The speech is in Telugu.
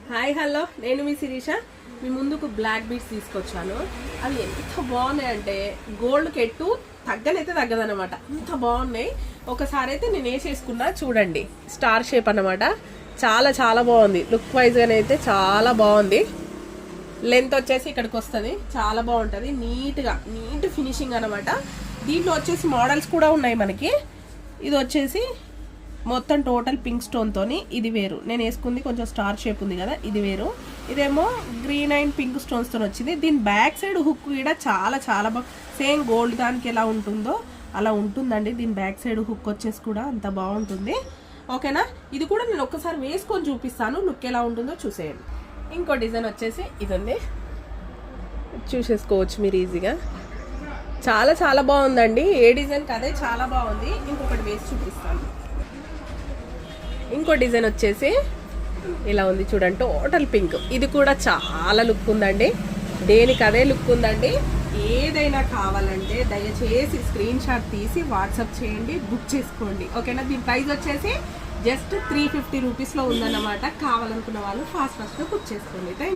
హాయ్ హలో, నేను మీ శిరీష. మీ ముందుకు బ్లాక్ బీడ్స్ తీసుకొచ్చాను. అవి ఎంత బాగున్నాయి అంటే గోల్డ్కి ఎట్టు తగ్గనైతే తగ్గదనమాట, అంత బాగున్నాయి. ఒకసారి అయితే నేను వేసేసుకున్నా, చూడండి. స్టార్ షేప్ అన్నమాట. చాలా చాలా బాగుంది. లుక్ వైజ్గానైతే చాలా బాగుంది. లెంత్ వచ్చేసి ఇక్కడికి వస్తుంది, చాలా బాగుంటుంది. నీట్ ఫినిషింగ్ అనమాట. దీంట్లో వచ్చేసి మోడల్స్ కూడా ఉన్నాయి మనకి. ఇది వచ్చేసి మొత్తం టోటల్ పింక్ స్టోన్తోని, ఇది వేరు. నేను వేసుకుంది కొంచెం స్టార్ షేప్ ఉంది కదా, ఇది వేరు. ఇదేమో గ్రీన్ అండ్ పింక్ స్టోన్స్తో వచ్చింది. దీని బ్యాక్ సైడ్ హుక్ కూడా చాలా చాలా బాగా, సేమ్ గోల్డ్ దానికి ఎలా ఉంటుందో అలా ఉంటుందండి. దీని బ్యాక్ సైడ్ హుక్ వచ్చేసి కూడా అంత బాగుంటుంది. ఓకేనా, ఇది కూడా నేను ఒక్కసారి వేసుకొని చూపిస్తాను, లుక్ ఎలా ఉంటుందో చూసేయండి. ఇంకో డిజైన్ వచ్చేసి ఇది ఉంది, చూసేసుకోవచ్చు మీరు ఈజీగా. చాలా చాలా బాగుందండి. ఏ డిజైన్కి అదే చాలా బాగుంది. ఇంకొకటి వేసి చూపిస్తాను. ఇంకో డిజైన్ వచ్చేసి ఇలా ఉంది చూడండి, టోటల్ పింక్. ఇది కూడా చాలా లుక్ ఉందండి, దేనికి అదే లుక్ ఉందండి. ఏదైనా కావాలంటే దయచేసి స్క్రీన్ షాట్ తీసి వాట్సాప్ చేయండి, బుక్ చేసుకోండి. ఓకేనా, దీని ప్రైస్ వచ్చేసి జస్ట్ 350 రూపీస్లో ఉందన్నమాట. కావాలనుకున్న వాళ్ళు ఫాస్ట్గా బుక్ చేసుకోండి.